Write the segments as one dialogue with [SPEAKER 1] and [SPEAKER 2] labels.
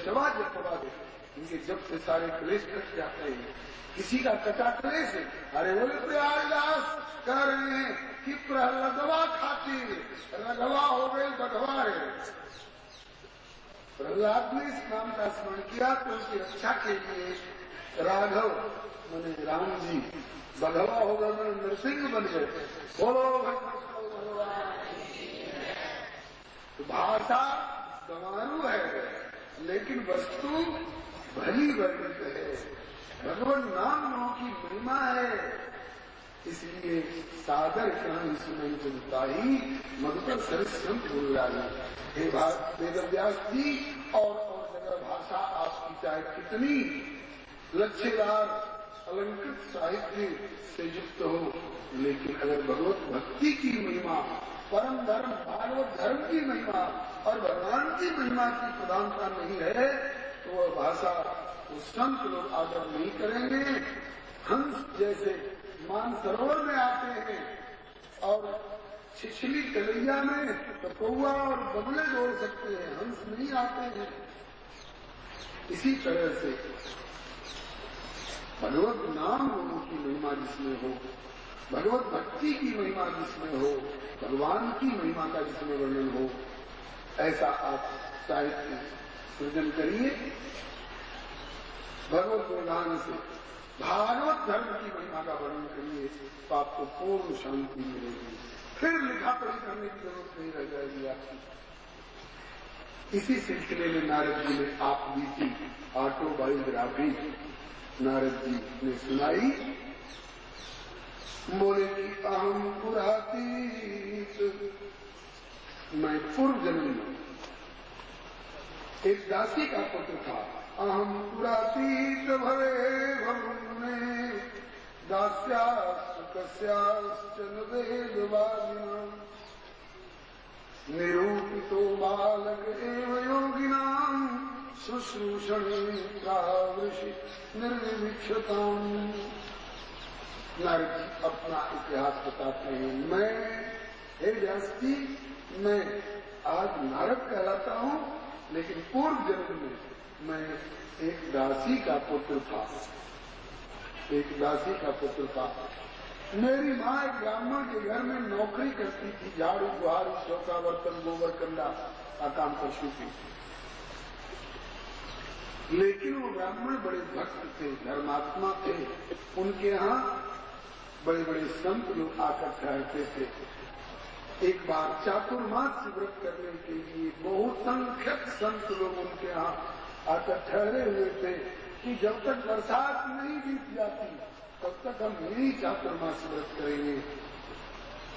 [SPEAKER 1] समाज जपवा दे, इनके जब से सारे क्लेश कट जाते हैं। किसी का कटा क्लेश है, अरे बोले प्रयागदास कह रहे हैं कि प्रहलदवा खातिर रघवा हो गए बघवा है। प्रहलाद ने इस नाम का स्मरण किया तो उसकी रक्षा के लिए राघव माने राम जी, बघवा हो गए मैंने नरसिंह बन गए। बोलो भगवान। तो भाषा गंवारू है लेकिन वस्तु भली वर्णित है। भगवान नाम की महिमा है, इसलिए सादर कहन सुनई जनता ही मधुकर सरस्वम बोल रहा है। हे वेदव्यास जी और जगह भाषा आपकी चाहे कितनी लच्छेदार अलंकृत साहित्य से युक्त हो, लेकिन अगर भगवत भक्ति की महिमा, परम धर्म भागवत धर्म की महिमा और भगवान की महिमा की प्रधानता नहीं है तो वह भाषा वो संत लोग आदर नहीं करेंगे। हंस जैसे मानसरोवर में आते हैं और छिछली कलैया में तो कौआ और बगले जोड़ सकते हैं, हंस नहीं आते हैं। इसी तरह से भगवत नाम गुरु की महिमा जिसमें हो, भगवत भक्ति की महिमा जिसमें हो, भगवान की महिमा का जिसमें वर्णन हो, ऐसा आप साहित्य सृजन करिए। भगवत प्रधान से भागवत धर्म की महिमा का वर्णन करिए तो आपको पूर्ण शांति मिलेगी, फिर लिखा पढ़ी करने की जरूरत नहीं रह जाएगी आपकी। इसी सिलसिले में नारद जी ने आप बीती ऑटोबायोग्राफी नारद जी ने सुनाई। बोले कि अहम पुरातीत, मैं पूर्व जन्म में एक दासी का पुत्र था। अहम पुरातीत भवे भवने दास्यास्तु कस्याश्चन वेदवादिना निरूपितो बालक एव योगिनां शुश्रूषणे प्रावृषि निर्विक्षताम्। नारद जी अपना इतिहास बताते हैं। मैं हे व्यास जी, मैं आज नारद कहलाता हूँ, लेकिन पूर्व जन्म में मैं एक दासी का पुत्र था। एक दासी का पुत्र था। मेरी माँ एक ब्राह्मण के घर में नौकरी करती थी, झाड़ू बुहारू चौका बर्तन गोबर कंडा का काम करती थी। लेकिन वो ब्राह्मण बड़े भक्त थे, धर्मात्मा थे। उनके यहाँ बड़े बड़े संत लोग आकर ठहरते थे। एक बार चातुर्मास व्रत करने के लिए बहुसंख्यक संत लोग उनके यहाँ आकर ठहरे हुए थे कि जब तक बरसात नहीं बीत जाती तब तक हम यही चातुर्मास व्रत करेंगे।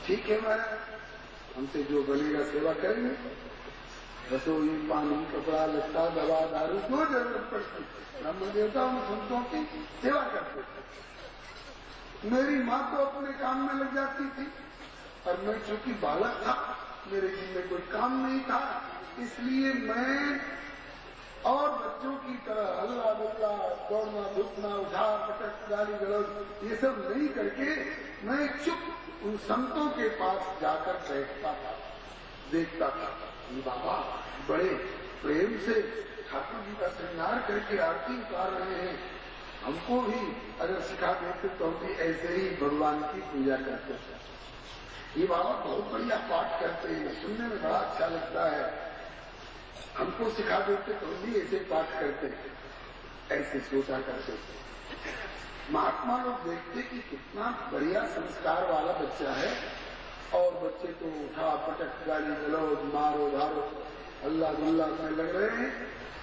[SPEAKER 1] ठीक है महाराज, हमसे जो बनेगा सेवा करेंगे। रसोई पानी कपड़ा लत्ता दवा दारू जो जरूरत पड़ती ब्रह्म देवता उन संतों की सेवा करते थे। मेरी माँ तो अपने काम में लग जाती थी और मैं चूंकि बालक था, मेरे जी में कोई काम नहीं था, इसलिए मैं और बच्चों की तरह हल्ला बल्ला दौड़ना धूपना उठा पटक गाली गलौज ये सब नहीं करके मैं चुप उन संतों के पास जाकर बैठता था, देखता था। बाबा बड़े प्रेम से ठाकुर जी का श्रृंगार करके आरती उतार रहे हैं, हमको भी अगर सिखा देते तो हम भी ऐसे ही भगवान की पूजा करते थे। ये बाबा बहुत बढ़िया पाठ करते हैं, सुनने में बड़ा अच्छा लगता है, हमको सिखा देते तो हम भी ऐसे पाठ करते, ऐसे सोचा करते। महात्मा लोग देखते कि कितना बढ़िया संस्कार वाला बच्चा है और बच्चे तो उठा पटक गाली गलौज मारो धारो अल्लाह गुल्ला में लग रहे हैं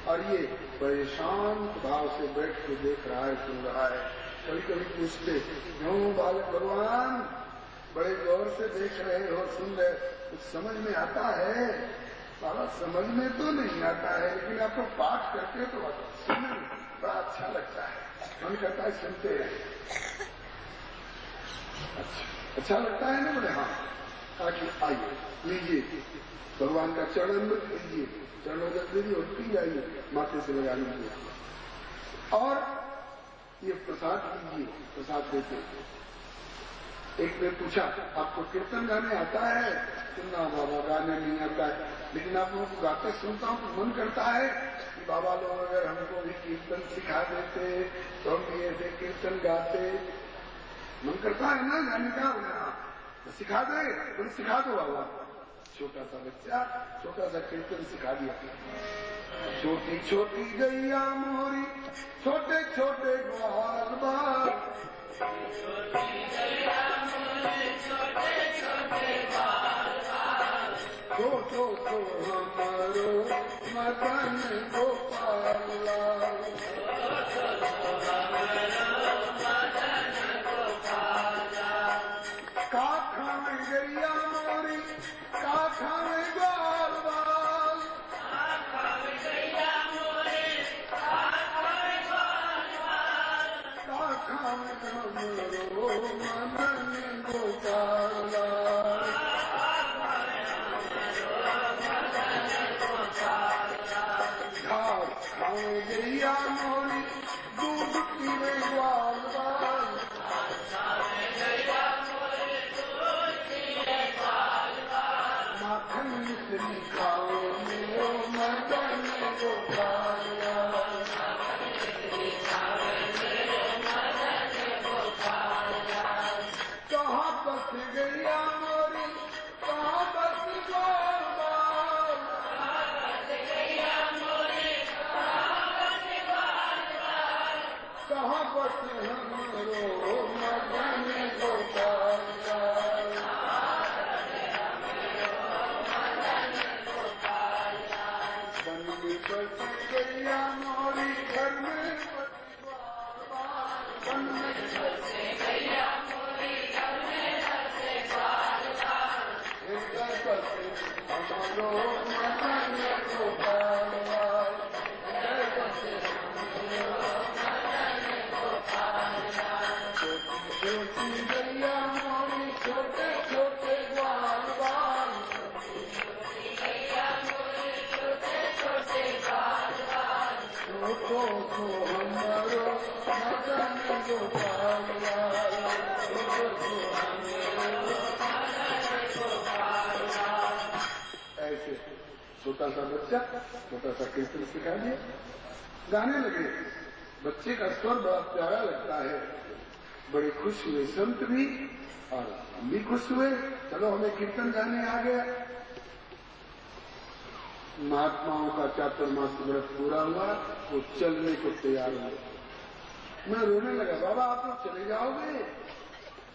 [SPEAKER 1] और ये बड़े शांत भाव से बैठ के देख रहा है, सुन रहा है। कभी कभी पूछते क्यों बालक भगवान बड़े गौर से देख रहे हो, सुन रहे, कुछ समझ में आता है? बाबा समझ में तो नहीं आता है, लेकिन आप तो पाठ करते तो सुनने में बड़ा अच्छा लगता है, मन करता है सुनते रहे। अच्छा लगता है ना? बोले हाँ। ताकि आइए लीजिए भगवान का चरण मत लीजिए, चरण रख लीजिए और पी जाइए, माथे से लगा लीजिए और ये प्रसाद लीजिए। प्रसाद देते एक ने पूछा आपको कीर्तन गाने आता है? सुनना बाबा गाने नहीं आता है, लेकिन आप लोगों को गाते सुनता हूँ तो मन करता है कि बाबा लोग अगर हमको भी कीर्तन सिखा देते तो हम भी ऐसे कीर्तन गाते। मन करता है ना गाने का, तो सिखा दे, तो सिखा दो बाबा। छोटा सा बच्चा छोटा सा कीर्तन सिखा दिया। छोटी छोटी गैया मोरी छोटे छोटे ग्वाल बाल, तो हमारो मदन गोपाल लाल। काठा में गैया मोरी काठा में ग्वाल बाल, काठा में हमरो मदन गोपाल लाल। गैया मोरी दूध पीवे ग्वाल बाल, माखन मिश्री खाओ मेरो मदन गोपाल लाल। कहाँ बस गैया मोरी कहाँ बस ग्वाल बाल, कहाँ बस हमरो मदन गोपाल लाल। वन में बस गैया मोरी घर में बस ग्वाल बाल, वन में बस गैया मोरी घर में बस ग्वाल बाल, हृदय बस हमरो मदन गोपाल लाल, हृदय बस हमरो मदन गोपाल लाल। छोटी छोटी गैया मोरी छोटे छोटे ग्वाल बाल, तो हमारो मदन गोपाल लाल, ऐसे छोटा सा बच्चा छोटा सा कीर्तन सिखा दिया, गाने लगे। बच्चे का स्वर बड़ा प्यारा लगता है। बड़े खुश हुए संत भी और हम भी खुश हुए, चलो हमें कीर्तन गाने आ गया। महात्माओं का चातुर्मास व्रत पूरा हुआ, वो चलने को तैयार हुए। मैं रोने लगा, बाबा आप लोग चले जाओगे?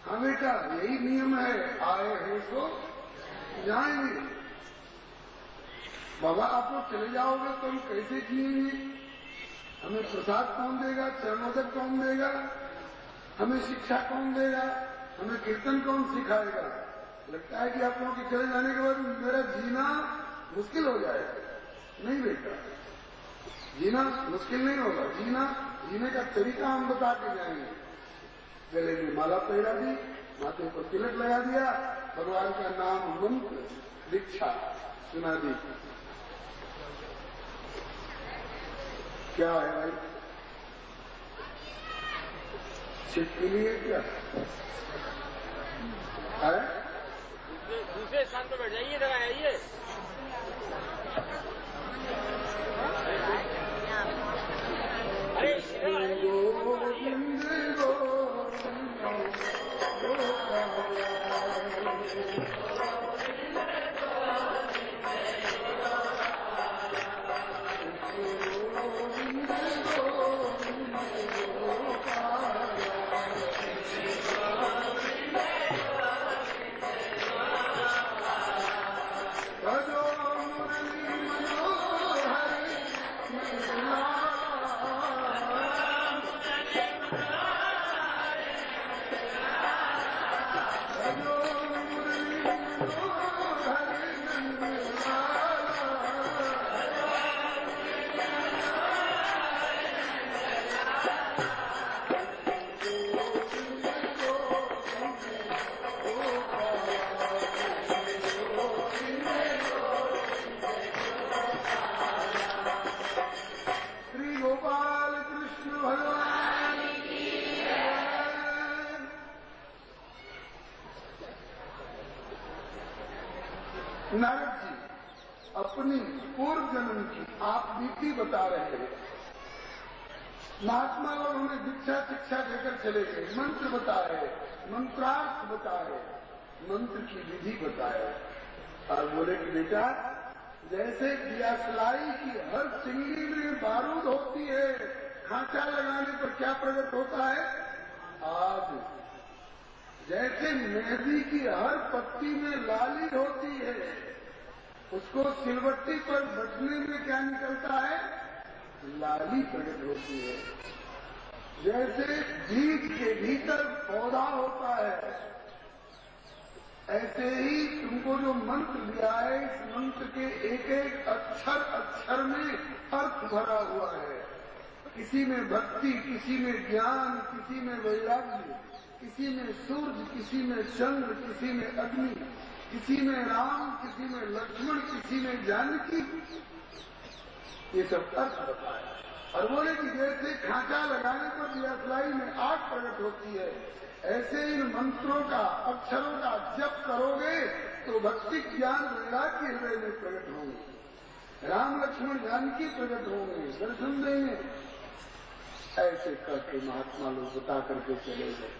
[SPEAKER 1] हाँ बेटा यही नियम है, आए हैं तो जाएंगे। बाबा आप लोग चले जाओगे तो हम कैसे जिएंगे? हमें प्रसाद कौन देगा, चरणोदक कौन देगा, हमें शिक्षा कौन देगा, हमें कीर्तन कौन सिखाएगा? लगता है कि आप लोगों के चले जाने के बाद मेरा जीना मुश्किल हो जाएगा। नहीं बेटा, जीना मुश्किल नहीं होगा, जीने का तरीका हम बता के जाएंगे। गले में माला पहरा दी, माथे पर तिलक लगा दिया, भगवान का नाम मंत्र दीक्षा सुना दी। क्या है भाई, सिद्ध के लिए क्या है?
[SPEAKER 2] दूसरे स्थान पर बैठ जाइए, जरा आइए।
[SPEAKER 1] नारद जी अपनी पूर्व जन्म की आप बीती बता रहे हैं। महात्मा लोग हमें दीक्षा शिक्षा देकर चले गए, मंत्र बताए, मंत्रार्थ बताए, मंत्र की विधि बताए और बोले कि बेटा जैसे दियासलाई की हर चिंगड़ी में बारूद होती है, खांचा लगाने पर क्या प्रकट होता है आग, जैसे मेहंदी की हर पत्ती में लाली होती है, उसको सिलवट्टी पर बटने में क्या निकलता है लाली प्रकट होती है। जैसे बीज के भीतर पौधा होता है, ऐसे ही तुमको जो मंत्र दिया है इस मंत्र के एक एक अक्षर अक्षर में अर्थ भरा हुआ है। किसी में भक्ति, किसी में ज्ञान, किसी में वैराग्य, किसी में सूर्य, किसी में चंद्र, किसी में अग्नि, किसी में राम, किसी में लक्ष्मण, किसी में जानकी, ये सब अर्थ बताया। और बोले कि जैसे खांचा लगाने पर दियासलाई में आग प्रकट होती है, ऐसे इन मंत्रों का अक्षरों का जप करोगे तो भक्ति ज्ञान वैराग्य हृदय में प्रकट होंगे, राम लक्ष्मण जानकी प्रकट होंगे, दर्शन देंगे। ऐसे करके महात्मा लोग बता करके चले गए।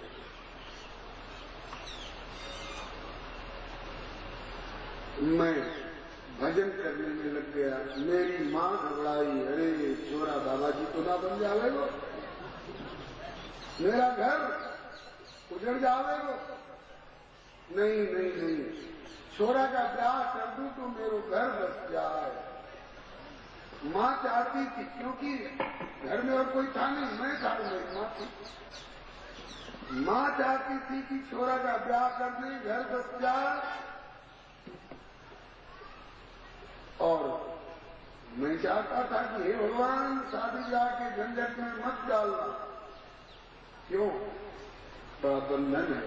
[SPEAKER 1] मैं भजन करने में लग गया, मेरी माँ घबराई, अरे छोरा बाबा जी तो ना बन जावेगो, मेरा घर उजड़ जावेगो। नहीं नहीं नहीं, छोरा का ब्याह कर दूं तो मेरे घर बस जाए। माँ चाहती थी, क्योंकि घर में और कोई था नहीं, मैं था, मेरी माँ थी। माँ चाहती थी कि छोरा का ब्याह कर दें, घर बस जाए, और मैं चाहता था कि हे भगवान शादी ब्याह के झंझट में मत डालना। क्यों? बड़ा बंधन है,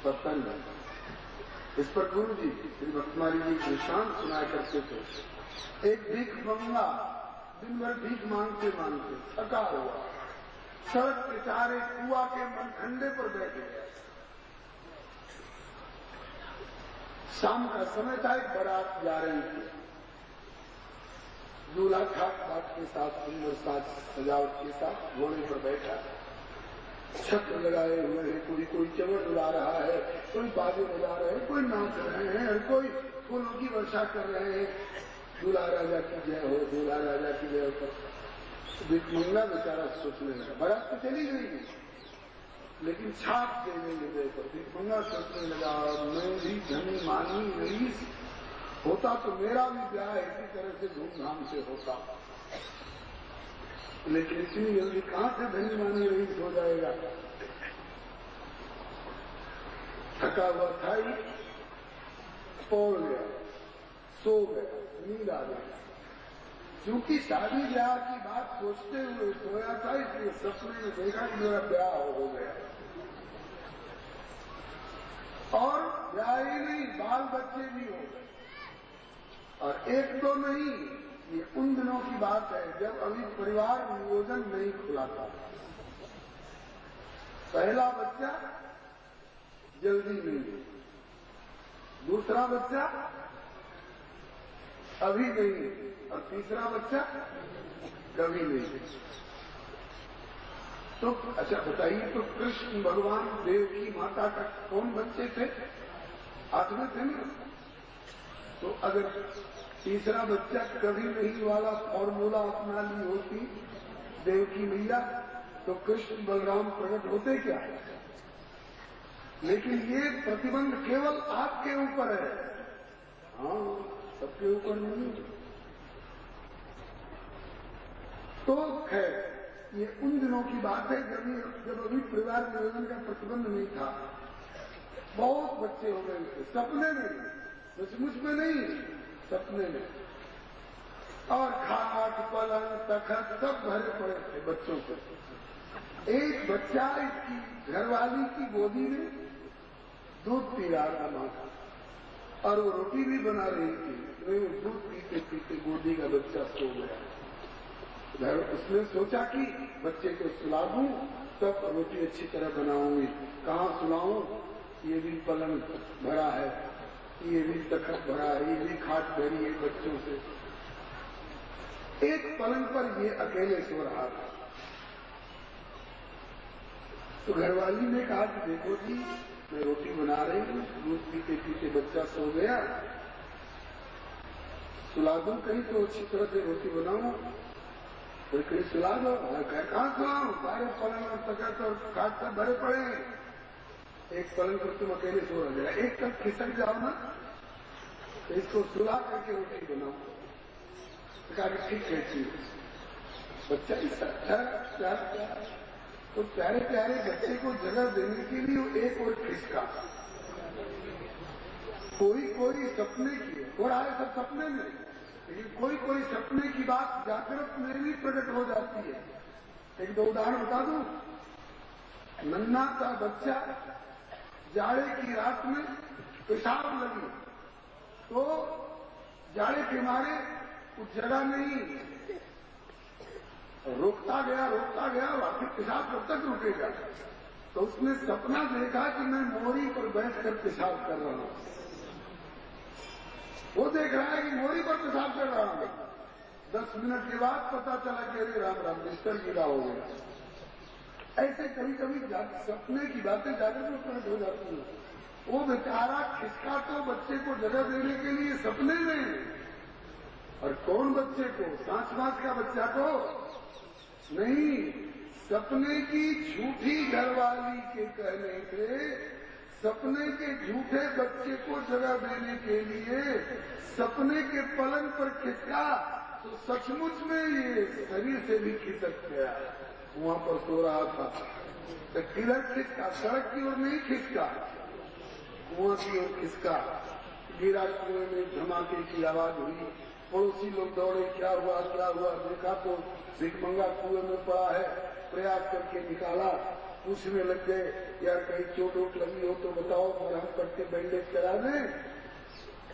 [SPEAKER 1] बर्तन है। इस पर गुरु जी श्री भक्तमारी जी दृष्टांत सुनाया करते थे। एक भीख मंगा दिन भर भीख मांगते मांगते थका हुआ सड़क के किनारे कुआ के मनखंडे पर बैठ गया। शाम का समय था, एक बारात जा रही थी। दूल्हा ठाक बाट के साथ, सुंदर साज सजावट के साथ घोड़े पर बैठा है, छत्र लगाए हुए हैं, कोई चमड़ उड़ा रहा है, कोई बाजे बजा रहे हैं, कोई नाच रहे हैं, और कोई फूलों की वर्षा कर रहे हैं। दूल्हा राजा की जय हो, दूल्हा राजा की जय हो। भिखमंगा बेचारा सोचने लगा, बारात तो चली गई लेकिन छाप देने लगे पर भिखमंगा सोचने लगा, मैं भी धनी मानी रईस होता तो मेरा भी ब्याह इसी तरह से धूमधाम से होता, लेकिन इतनी जल्दी कहां से धनी मानी रईस हो जाएगा। थका हुआ था ही, पौड़ गया, सो गया, नींद आ गया। क्योंकि शादी ब्याह की बात सोचते हुए सोया था, इसलिए सपने में देखा कि मेरा ब्याह हो गया। और ब्याह ही नहीं, बाल बच्चे भी हो गए। और एक तो नहीं, ये उन दिनों की बात है जब अभी परिवार नियोजन नहीं खुला था। पहला बच्चा जल्दी नहीं, दूसरा बच्चा अभी नहीं, और तीसरा बच्चा कभी नहीं। तो अच्छा बताइए, तो कृष्ण भगवान देव की माता का कौन बच्चे थे? आत्मा थे ना। तो अगर तीसरा बच्चा कभी नहीं वाला फॉर्मूला अपना ली होती देव की मैया, तो कृष्ण बलराम प्रकट होते क्या? लेकिन ये प्रतिबंध केवल आपके ऊपर है, हाँ सबके ऊपर नहीं। तो खैर ये उन दिनों की बात है जब अभी परिवार नियोजन का प्रतिबंध नहीं था। बहुत बच्चे हो गए थे, सपने में, सचमुच में नहीं, सपने में। और खाट पलंग तखत सब भरे पड़े थे बच्चों को। एक बच्चा इसकी घरवाली की गोदी में दूध पी रहा था मां का, और वो रोटी भी बना रही थी। वो दूध पीते पीते गोदी का बच्चा सो गया। उसने सोचा कि बच्चे को सुला दूं तब रोटी अच्छी तरह बनाऊंगी, कहाँ सुलाऊं, ये भी पलंग भरा है। ये भी तखत भरा है, ये भी खाट भरी है बच्चों से। एक पलंग पर ये अकेले सो रहा था। तो घरवाली ने कहा कि देखो जी, मैं रोटी बना रही हूँ, दूध पीते पीते बच्चा सो गया, सुला दूं कहीं तो अच्छी तरह से रोटी बनाऊं, कोई कहीं सुला दो। कहाँ सुलाऊं, सारे पलंग और तखत और खाट पर भरे पड़े हैं, एक पलंग पर तुम अकेले सो रह जाए, एक तक खिसक जाओ ना, तो इसको सुला करके रोटी बनाओ। कहा कि ठीक है चीज। बच्चा प्यार तो प्यारे प्यारे बच्चे को जगह देने के लिए एक और खिसका। कोई सपने की हो रहा है, सब सपने में, लेकिन कोई सपने की बात जागृत में भी प्रकट हो जाती है। एक दो उदाहरण बता दूं। नन्हा सा बच्चा जाड़े की रात में पेशाब लगी, तो जाड़े के मारे कुछ जगह नहीं, रोकता गया आखिर पेशाब कब तक रुकेगा। तो उसने सपना देखा कि मैं मोरी पर बैठकर पेशाब कर रहा हूं। वो देख रहा है कि मोरी पर पेशाब कर रहा हूं। 10 मिनट के बाद पता चला कि अरे राम बिस्तर गीला हो गया। ऐसे कभी कभी सपने की बातें जागृत में प्रकट हो जाती है। वो बेचारा खिसका तो बच्चे को जगह देने के लिए सपने में, और कौन बच्चे को, सांस का बच्चा को नहीं, सपने की झूठी घरवाली के कहने से सपने के झूठे बच्चे को जगह देने के लिए सपने के पलंग पर खिसका, तो सचमुच में ये शरीर से भी खिसक गया। वहां पर सो रहा था तो किधर खिसका, सड़क की ओर नहीं खिसका, कुआं की ओर खिसका। गिरा, कुएं में धमाके की आवाज हुई, पड़ोसी लोग दौड़े, क्या हुआ, देखा तो भिखमंगा कुएं में पड़ा है। प्रयास करके निकाला, पूछने लग गए, यार कहीं चोट वोट लगी हो तो बताओ, मरहम करके बैंडेज करा दें।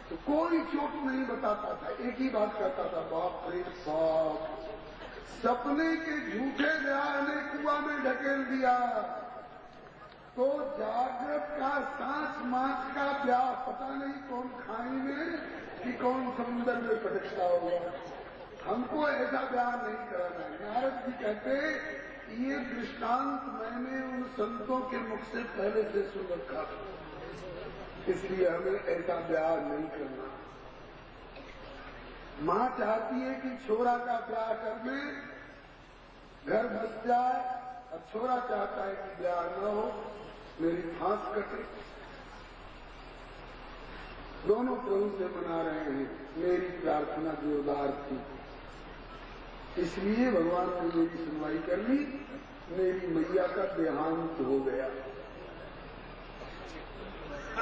[SPEAKER 1] तो कोई चोट नहीं बताता था, एक ही बात कहता था, बाप रे बाप, सपने के झूठे ब्याह ने कुआं में ढकेल दिया। तो जागृत का सांस का ब्याह पता नहीं कौन खाई में कि कौन समुद्र में पटकता होगा। हमको ऐसा ब्याह नहीं कराना है। नारद जी कहते, ये दृष्टांत मैंने उन संतों के मुख से पहले से सुन रखा था, इसलिए हमें ऐसा ब्याह नहीं करना। माँ चाहती है कि छोरा का ब्याह कर ले, घर बस जाए, और छोरा चाहता है कि ब्याह न हो, मेरी फांस कटे। दोनों प्रभु से मना रहे हैं। मेरी प्रार्थना जोरदार थी, इसलिए भगवान ने मेरी सुनवाई कर ली। मेरी मैया का देहांत हो गया,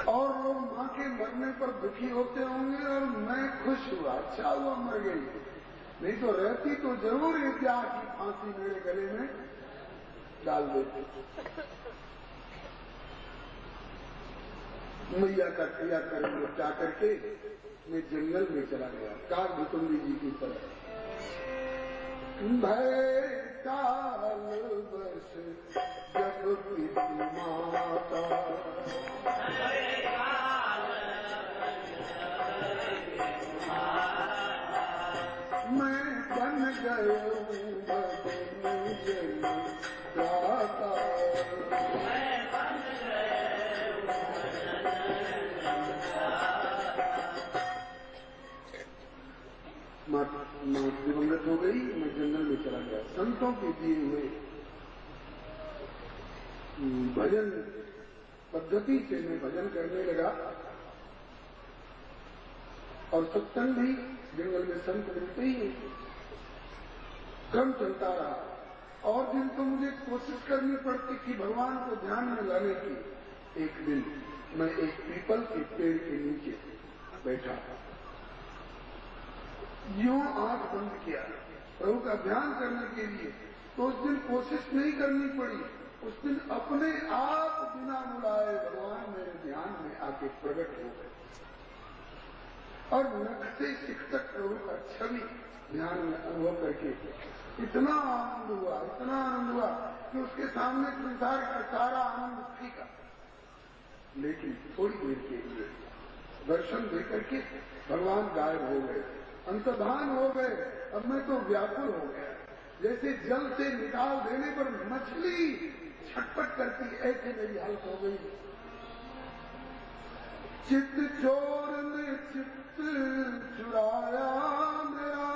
[SPEAKER 1] और लोग मां के मरने पर दुखी होते होंगे, और मैं खुश हुआ, अच्छा हुआ मर गई, नहीं तो रहती तो जरूर ये प्यार की फांसी मेरे गले में डाल देती। मैया का क्रियाकर्म निपटा करके मैं जंगल में चला गया, काकभुतुंडी जी की तरह। भय काल बस जब पिता माता, मैं बन गया बदन जन दाता। दिवंगत हो गई, मैं जंगल में चला गया। संतों के दिए हुए भजन पद्धति से मैं भजन करने लगा, और सत्संग भी जंगल में संत मिलते ही क्रम चलता रहा। और दिन तो मुझे कोशिश करनी पड़ती कि भगवान को ध्यान में लाने की। एक दिन मैं एक पीपल के पेड़ के नीचे बैठा, यूं आंख बंद किया प्रभु का ध्यान करने के लिए। तो उस दिन कोशिश नहीं करनी पड़ी, उस दिन अपने आप बिना बुलाए भगवान मेरे ध्यान में आके प्रकट हो गए, और नख से सिख तक प्रभु का छवि ध्यान में अनुभव करके इतना आनंद हुआ कि उसके सामने संसार का सारा आनंद फीका। लेकिन थोड़ी देर के लिए दर्शन देकर के भगवान गायब हो गए, अंतर्धान हो गए। अब मैं तो व्याकुल हो गया, जैसे जल से निकाल देने पर मछली छटपट करती, ऐसे मेरी हालत हो गई। चित चोर ने चित्त चुराया मेरा,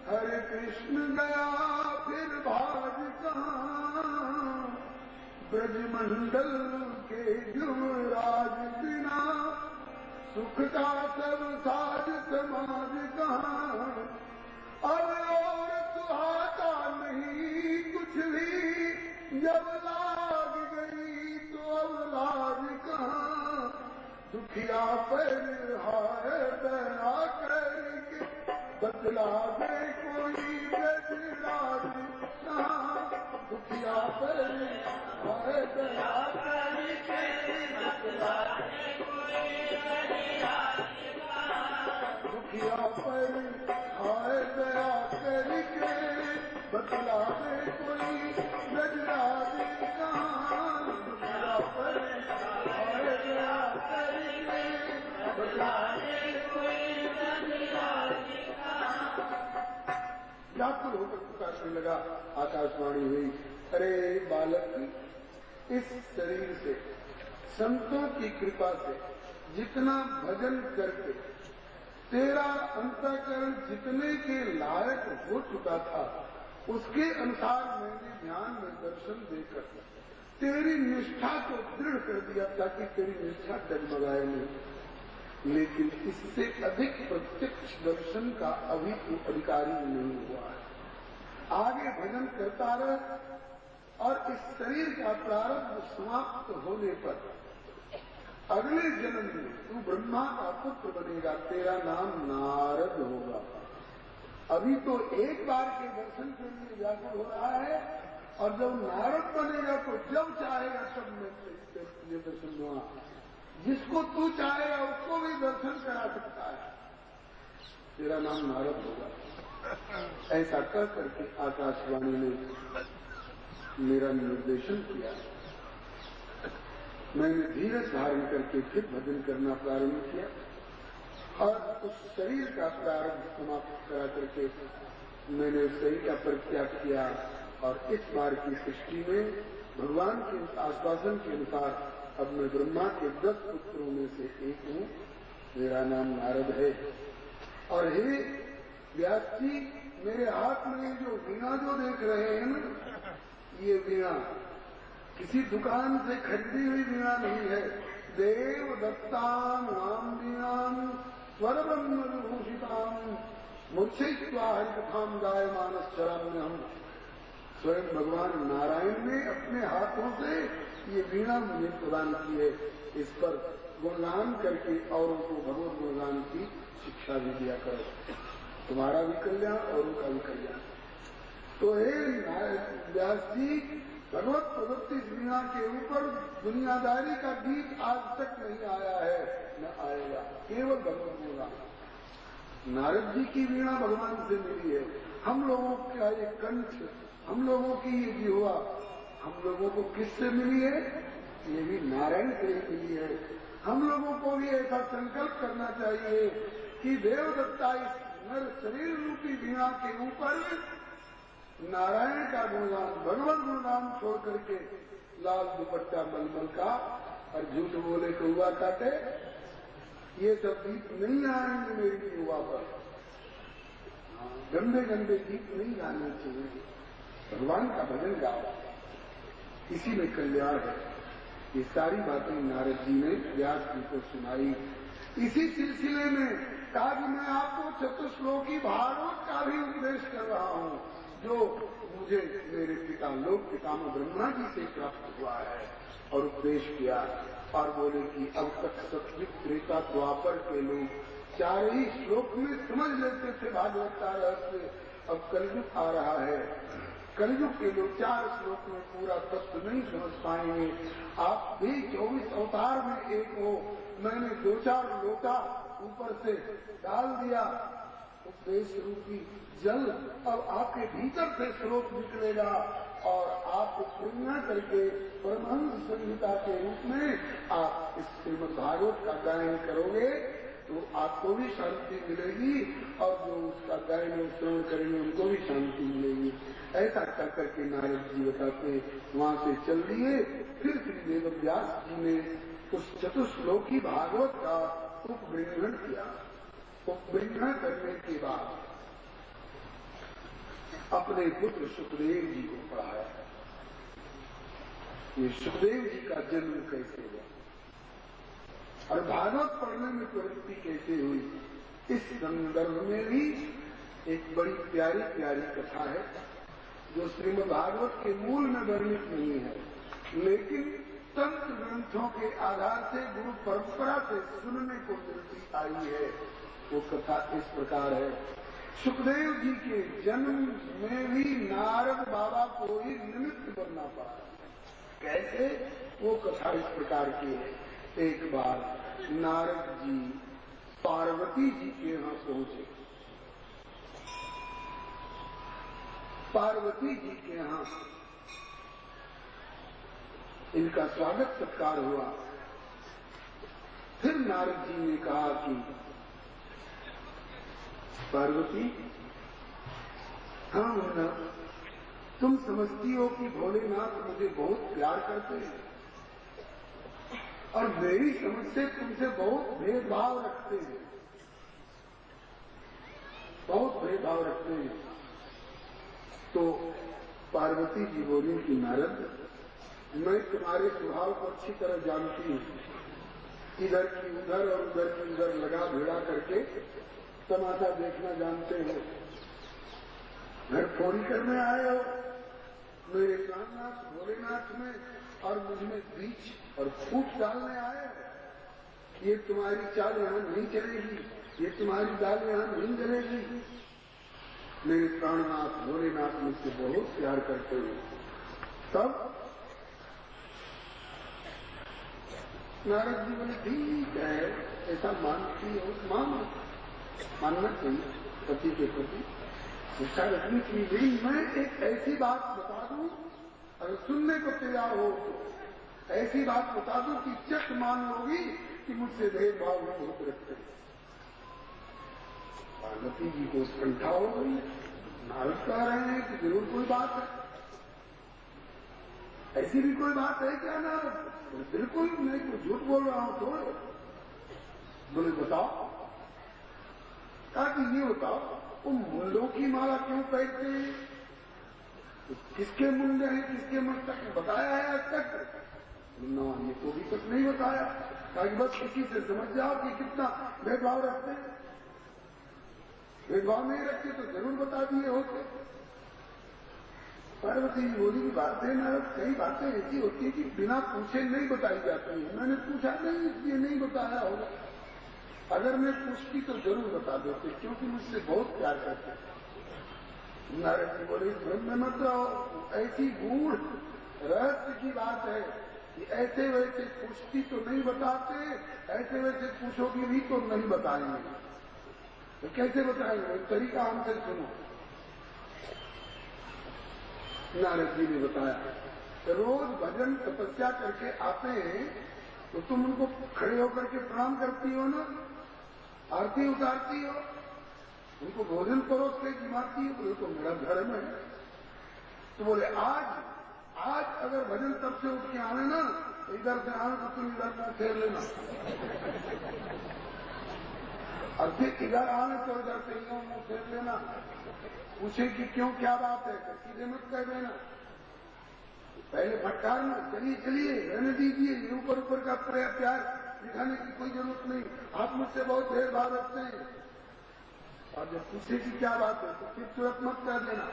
[SPEAKER 1] हरे कृष्ण गया फिर भाग कहाँ, ब्रजमंडल के युवराज बिना सुख का सब साज समाज कहाँ, अब और सुहाता नहीं कुछ भी, जब लाग गई तो अब लाज कहाँ, दुखिया पर हाय दया करके बदला दे कोई ब्रजराज कहाँ, दुखिया पर हाय दया करके बदला दे कोई ब्रजराज कहाँ, दुखिया पर हाय दया करके बदला दे कोई ब्रजराज कहाँ, दुखिया पर हाय दया करके बदला दे कोई ब्रजराज कहाँ। व्याकुल होकर पुकारने लगा। आकाशवाणी हुई, अरे बालक, इस शरीर से संतों की कृपा से जितना भजन करके तेरा अंतःकरण जितने के लायक हो चुका था, उसके अनुसार मैंने ध्यान में दर्शन देकर तेरी निष्ठा को दृढ़ कर दिया ताकि तेरी निष्ठा डगमगाए नहीं। लेकिन इससे अधिक प्रत्यक्ष दर्शन का अभी तू अधिकारी नहीं हुआ है। आगे भजन करता रह और इस शरीर का प्रारब्ध समाप्त होने पर अगले जन्म में तू ब्रह्मा का पुत्र बनेगा, तेरा नाम नारद होगा। अभी तो एक बार के दर्शन के लिए व्याकुल हो रहा है, और जब नारद बनेगा तो जब चाहेगा सब में ये दर्शन दूंगा। जिसको तू चाहेगा उसको भी दर्शन करा सकता है, तेरा नाम नारद होगा। ऐसा कर करके आकाशवाणी ने मेरा निर्देशन किया। मैंने धीरज धारण करके फिर भजन करना प्रारंभ किया और उस शरीर का प्रारंभ समाप्त करा करके मैंने उस शरीर का परित्याग किया। और इस बार की सृष्टि में भगवान के आश्वासन के अनुसार अब मैं ब्रह्मा के 10 पुत्रों में से एक हूँ। मेरा नाम नारद है। और हे व्यास जी, मेरे हाथ में जो वीणा जो देख रहे हैं ना, ये वीणा किसी दुकान से खरीदी हुई वीणा नहीं है। देव दत्ताम नाम वीणाम स्वरब्रह्म विभूषिताम मूर्छयित्वा हरिकथाम गायमानस चराम्यहम्। स्वयं भगवान नारायण ने अपने हाथों से ये वीणा मुझे प्रदान की है। इस पर गुणगान करके औरों को भगवत गुणगान की शिक्षा भी दिया करो, तुम्हारा भी कल्याण और उनका भी कल्याण। तो हे व्यास जी, भगवत प्रदत्त इस वीणा के ऊपर दुनियादारी का गीत आज तक नहीं आया है, न आएगा, केवल भगवत गुणगान। नारद जी की वीणा भगवान से मिली है। हम लोगों का ये कंठ, हम लोगों की ये जिह्वा, हम लोगों को किससे मिली है? ये भी नारायण से मिली है। हम लोगों को भी ऐसा संकल्प करना चाहिए कि देवदत्ता इस नर शरीर रूपी वीणा के ऊपर नारायण का गुणगान, भगवत गुणगान छोड़ करके लाल दुपट्टा मलमल का और झूठ बोले कौआ काटे, ये सब गीत नहीं आएंगे मेरी युवा पर। गंदे गंदे गीत नहीं गाने चाहिए, भगवान का भजन गाओ, इसी में कल्याण है। ये सारी बातें नारद जी ने व्यास जी को सुनाई। इसी सिलसिले में कहा कि मैं आपको चतुश्लोकी भागवत का भी उपदेश कर रहा हूँ, जो मुझे मेरे पिता लोक पितामह ब्रह्मा जी से प्राप्त हुआ है। और उपदेश किया और बोले कि अब तक सतयुग त्रेता द्वापर के लोग 4 ही श्लोक में समझ लेते थे भागवत का रहस्य। अब कलयुग आ रहा है, कलयुग के लोग 4 श्लोक में पूरा तत्व नहीं समझ पाएंगे। आप भी 24 अवतार में एक हो, मैंने 2-4 लोटा ऊपर से डाल दिया उपदेश रूपी जल अब आपके भीतर से स्रोत निकलेगा और आपको प्रेरणा करके परमहंस संहिता के रूप में आप इस श्रीमद् भागवत का गायन करोगे तो आपको भी शांति मिलेगी और जो उसका गायन और श्रवण करेंगे उनको भी शांति मिलेगी। ऐसा कर करके नारद जी बताते वहां से चल दिए। फिर श्री वेदव्यास जी ने उस चतुश्लोकी भागवत का उपबृंहण किया। उपबृंहण करने के बाद अपने पुत्र सुखदेव जी को पढ़ाया। ये सुखदेव जी का जन्म कैसे हुआ और भागवत पढ़ने में प्रवृत्ति कैसे हुई, इस संदर्भ में भी एक बड़ी प्यारी प्यारी कथा है जो श्रीमद् भागवत के मूल में वर्णित नहीं है, लेकिन तंत्र ग्रंथों के आधार से गुरु परंपरा से सुनने को मिलती आई है। वो कथा इस प्रकार है। सुखदेव जी के जन्म में भी नारद बाबा को ही निमित्त बनना पड़ा। कैसे? वो कथा इस प्रकार की है। एक बार नारद जी पार्वती जी के यहाँ पहुंचे। पार्वती जी के यहाँ इनका स्वागत सत्कार हुआ। फिर नारद जी ने कहा कि पार्वती, हाँ मुन्ना, तुम समझती हो कि भोलेनाथ मुझे बहुत प्यार करते हैं और मेरी समझ से तुमसे बहुत भेदभाव रखते हैं, बहुत भेदभाव रखते हैं। तो पार्वती जी बोली कि नारद, मैं तुम्हारे स्वभाव को अच्छी तरह जानती हूँ। इधर की उधर और उधर की उधर लगा भिड़ा करके तमाशा देखना जानते हो। घर फोड़ी करने आए हो मेरे प्राणनाथ भोलेनाथ में और मुझमें बीच और फूट डालने आए हो। ये तुम्हारी चाल यहाँ नहीं चलेगी, ये तुम्हारी दाल यहाँ नहीं चलेगी। मेरे प्राणनाथ भोलेनाथ मुझसे बहुत प्यार करते हो। तब नारद जी बोले ठीक है, ऐसा मानती हो, मानना चाहिए पति के प्रति इच्छा रखनी चाहिए। लेकिन मैं एक ऐसी बात बता दूं, अगर सुनने को तैयार हो तो ऐसी बात बता दूं कि चट मान लोगी कि मुझसे भेदभाव नहीं होते रखते। पार्वती जी को उत्कंठा हो गई। नारद कह रहे हैं कि जरूर कोई बात है, ऐसी भी कोई बात है क्या नारद? बिल्कुल मैं कुछ झूठ बोल रहा हूं थोड़े। बोले बताओ। कहा कि ये बताओ, वो मुंडों की माला क्यों पहनते हैं? किसके मुंडे हैं, किसके मस्तक है? बताया है आज तक? ना, ये को भी तक नहीं बताया। कहा कि बस किसी से समझ जाओ कि कितना भेदभाव रखते हैं। भेदभाव नहीं रखते तो जरूर बता दिए होते। पार्वती जी बोली की बात है ना, कई बातें ऐसी होती है कि बिना पूछे नहीं बताई जाती है। मैंने पूछा नहीं इसलिए नहीं बताया होगा। अगर मैं पूछती तो जरूर बता देते, क्योंकि मुझसे बहुत प्यार करते हैं। नारद जी बोले भ्रम में मत रहो, ऐसी गूढ़ रहस्य की बात है कि ऐसे वैसे पूछती तो नहीं बताते, ऐसे वैसे पूछोगी भी तो नहीं बताएंगे। तो कैसे बताएंगे? तरीका हमसे सुनो। नारद जी ने बताया रोज भजन तपस्या करके आते हैं तो तुम उनको खड़े होकर के प्रणाम करती हो ना, आरती उतारती हो, उनको भोजन परोस के जिमाती हो। बोले तो मेरा धर्म है। तो बोले आज अगर भजन तब से उठ के आने ना, इधर से आने तो तुम इधर मुंह फेर लेना, और फिर इधर आने तो इधर से यूं मुंह फेर लेना। पूछे कि क्यों, क्या बात है? सीधे मत कह देना, पहले फटकारना, चलिए चलिए रहने दीजिए, ऊपर ऊपर का प्यार दिखाने की कोई जरूरत नहीं, आप मुझसे बहुत भेदभाव रखते हैं। और जब पूछे कि क्या बात है तो फिर तुरंत मत कह देना,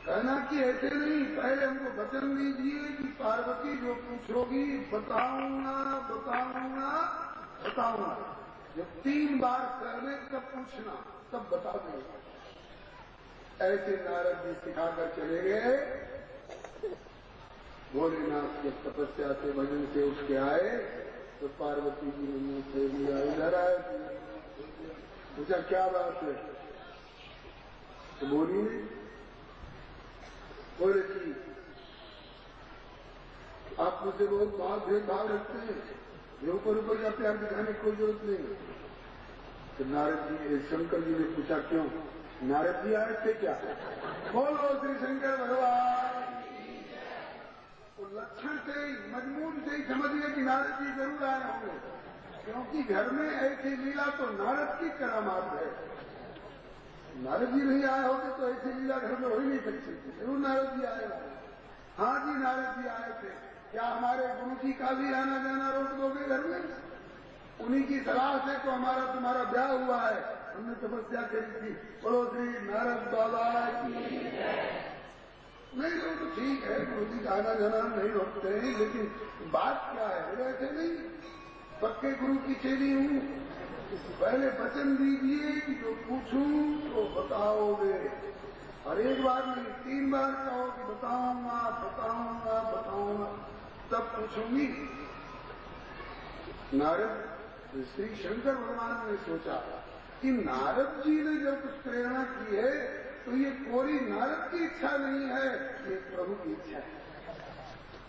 [SPEAKER 1] कहना कि ऐसे नहीं, पहले हमको वचन दीजिए कि पार्वती जो पूछोगी बताऊंगा बताऊंगा बताऊंगा। जब 3 बार कहने तब पूछना, तब बता देगा। ऐसे नारद जी सिखाकर चले गए। भोलेनाथ जब तपस्या से भजन से उठ के आए तो पार्वती जी ने मुंह फेर लिया, इधर आए। पूछा क्या बात है? तो बोली नहीं। बोले कि आप मुझसे बहुत भेदभाव रखते हैं, ये ऊपर ऊपर का प्यार दिखाने की कोई जरूरत नहीं। तो नारद जी शंकर जी ने पूछा क्यों? नारद जी आए थे क्या? बोलो श्री शंकर भगवान। तो लक्षण से ही मजमून से ही समझिए कि नारद जी जरूर आए होंगे, क्योंकि घर में ऐसी लीला तो नारद की करामात है। नारद जी नहीं आए होते तो ऐसी लीला घर में हो ही नहीं सकती थी। जरूर नारद जी आए। हाँ जी, नारद जी आए थे। क्या हमारे गुरु जी का भी आना जाना रोक दोगे घर में? उन्हीं की सलाह से तो हमारा तुम्हारा ब्याह हुआ है। हमने तपस्या करी थी। बोलो श्री नारद बाबा की। नहीं तो ठीक है, गुरु जी का आना जाना नहीं रोकते हैं, लेकिन बात क्या है? वैसे नहीं, पक्के गुरु की चेली हूँ। पहले वचन दीजिए कि जो पूछूं तो बताओगे, और एक बार नहीं 3 बार कहो कि बताऊंगा बताऊंगा बताऊंगा, तब पूछूंगी। नारद श्री शंकर भगवान ने सोचा कि नारद जी ने जब कुछ प्रेरणा की है तो ये कोई नारद की इच्छा नहीं है, ये प्रभु की इच्छा है।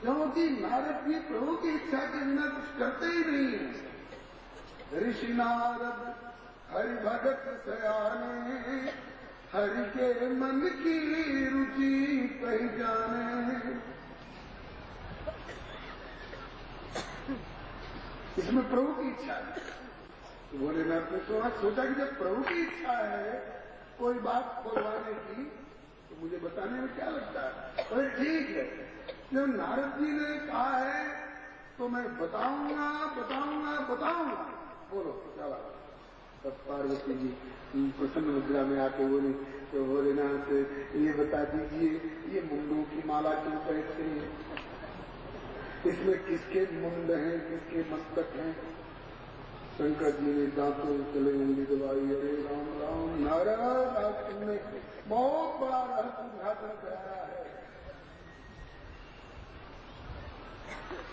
[SPEAKER 1] क्योंकि नारद जी प्रभु की इच्छा के बिना कुछ करते ही नहीं है। ऋषि नारद हरि भगत सयाने, हरि के मन की रुचि पहचाने। इसमें प्रभु की इच्छा है। तो भोलेनाथ ने सोचा कि जब प्रभु की इच्छा है कोई बात बोलवाने की, तो मुझे बताने में क्या लगता है? अरे ठीक है, जब नारद जी ने कहा है तो मैं बताऊंगा बताऊंगा बताऊंगा। बोलो क्या बात? तब पार्वती जी प्रसन्न मुद्रा में आके बोली, तो भोलेनाथ ये बता दीजिए, ये मुंडों की माला क्यों पहनते हैं? इसमें किसके मुंड हैं, किसके मस्तक हैं? शंकर जी ने दांतों चले उंगली दबाई। अरे राम राम, नारद आज तुमने बहुत बड़ा रहस्य उद्घाटन कराया है,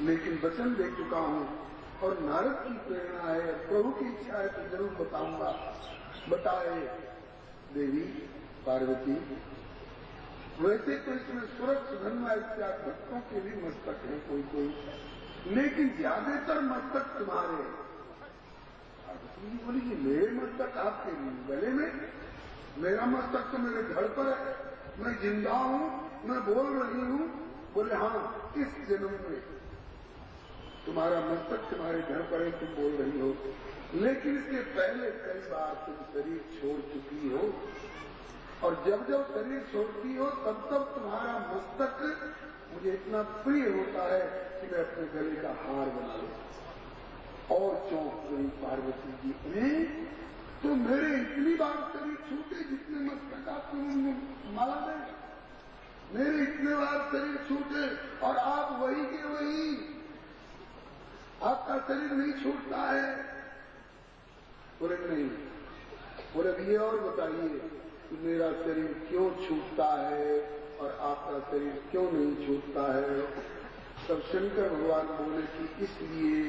[SPEAKER 1] लेकिन वचन दे चुका हूं और नारद की प्रेरणा है, प्रभु की इच्छा है तो जरूर बताऊंगा। बताए देवी पार्वती। वैसे तो इसमें सूरज सुधन्वा इत्यादि भक्तों के भी मस्तक हैं कोई कोई, लेकिन ज्यादातर मस्तक तुम्हारे। पार्वती बोली कि मेरे मस्तक आपके गले में? मेरा मस्तक तो मेरे घर पर है, मैं जिंदा हूं, मैं बोल रही हूं। बोले हाँ, इस जन्म में तुम्हारा मस्तक तुम्हारे घर पर है, तुम बोल रही हो, लेकिन इसके पहले कई बार तुम शरीर छोड़ चुकी हो, और जब जब शरीर छोड़ती हो तब तब तुम्हारा मस्तक मुझे इतना प्रिय होता है कि मैं अपने गले का हार बना लूं। और चौंक गई पार्वती जी ने, तो मेरे इतनी बार शरीर छूटे जितने मस्तक आप तुम माला दें? मेरे इतने बार शरीर छूटे और आप वही के वही, आपका शरीर नहीं छूटता है? बोले नहीं। बोले ये और बताइए कि मेरा शरीर क्यों छूटता है और आपका शरीर क्यों नहीं छूटता है? तब शंकर भगवान बोले कि इसलिए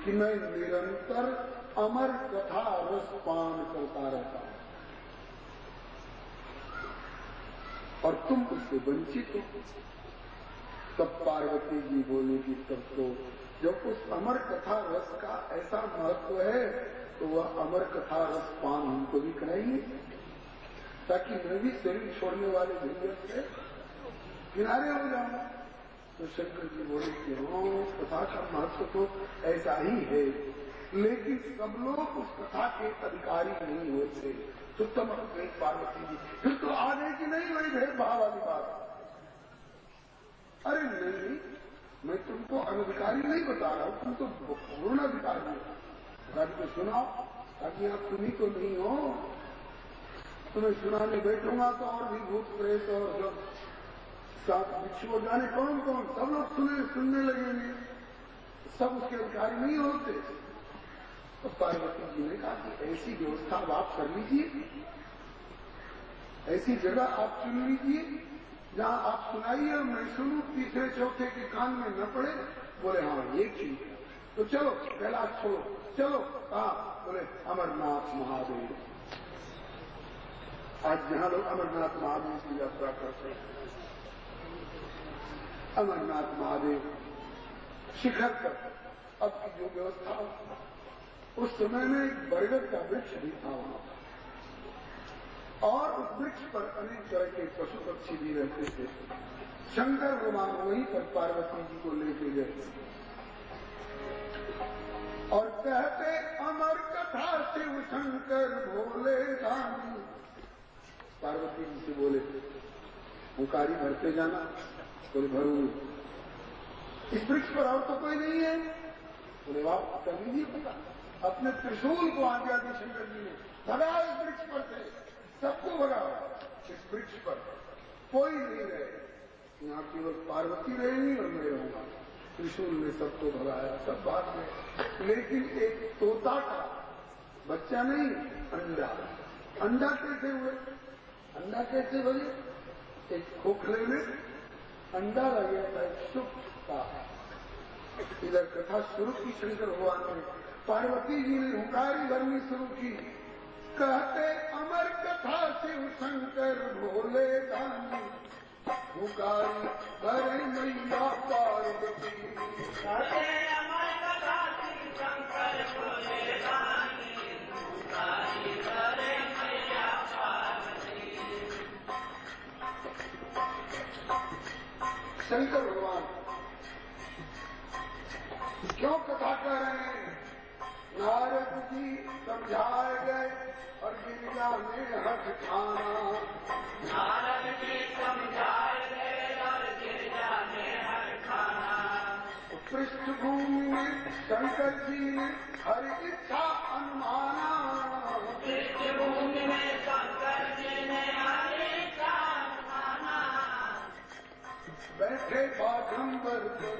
[SPEAKER 1] कि मैं निरंतर अमर कथा रस पान करता रहता हूं और तुम उससे वंचित हो। तब पार्वती जी बोली कि तब तो जब उस अमर कथा रस का ऐसा महत्व है तो वह अमर कथा रस पान हमको भी कराइए, ताकि मैं भी शरीर छोड़ने वाले झंझट से किनारे हो जाऊं। तो शंकर जी बोले कि हाँ, कथा का महत्व तो ऐसा ही है, लेकिन सब लोग उस कथा के अधिकारी नहीं होते। तो तब गई पार्वती जी, फिर तो आ गई कि नहीं वही भेदभाव वाली बात। अरे नहीं, मैं तुमको अनधिकारी नहीं बता रहा हूं, तुम तो पूर्ण अधिकारी हो। राज को सुनाओ, ताकि आप तुम्ही तो नहीं हो। तुम्हें सुनाने बैठूंगा तो और भी भूत प्रेत और सब साथ बिच्छू जाने कौन कौन सब लोग सुनने लगेंगे, सब उसके अधिकारी नहीं होते। तो पार्वती जी ने कहा कि ऐसी व्यवस्था आप कर लीजिए, ऐसी जगह आप चुन लीजिए जहां आप सुनाइए और मैं सुनूं, तीसरे चौथे के कान में न पड़े। बोले हाँ ये ठीक है, तो चलो कैलाश छोड़ो, चलो कहा? बोले अमरनाथ महादेव। आज जहां लोग अमरनाथ महादेव की यात्रा करते हैं, अमरनाथ महादेव शिखर पर अब की जो व्यवस्था, उस समय में एक बरगद का वृक्ष भी था वहां पर, और उस वृक्ष पर अनेक तरह के पशु पक्षी भी रहते थे। शंकर भगवान वहीं पर पार्वती जी को लेके गए और कहते अमर कथा शिव शंकर भोले दानी। पार्वती जी से बोले हुकारी भरते जाना, बोले भरूंगी। इस वृक्ष पर और तो कोई नहीं है, बोले वाह कर लीजिए पता। अपने त्रिशूल को आज्ञा दी शंकर जी ने, भगाओ इस वृक्ष पर से, सबको भगाओ। इस वृक्ष पर कोई नहीं रहे, यहाँ केवल पार्वती रहेंगी और मैं रहूंगा। त्रिशूल ने सबको भगाया, सब भाग गए। लेकिन एक तोता का बच्चा नहीं, अंडा। अंडा कैसे हुए? अंडा कैसे बने? एक खोखले में अंडा रह गया था, एक सुख का। इधर कथा शुरू की शंकर भगवान ने, पार्वती जी ने हुकारी भरनी शुरू की। कहते अमर कथा शिव शंकर भोले दानी, हुकारी भरे मैया पार्वती।
[SPEAKER 3] कहते अमर कथा शिव शंकर भोले दानी, हुकारी भरे मैया पार्वती।
[SPEAKER 1] शंकर भगवान क्यों कथा कर रहे हैं? नारद जी समझाए गए और गिरिजा ने हठ ठाना।
[SPEAKER 3] नारद जी समझाए गए और गिरिजा ने हठ ठाना।
[SPEAKER 1] पृष्ठभूमि में शंकर जी ने हर इच्छा अनुमाना।
[SPEAKER 3] पृष्ठभूमि में शंकर जी ने हर इच्छा अनुमाना।
[SPEAKER 1] बैठे बाघंबर पर,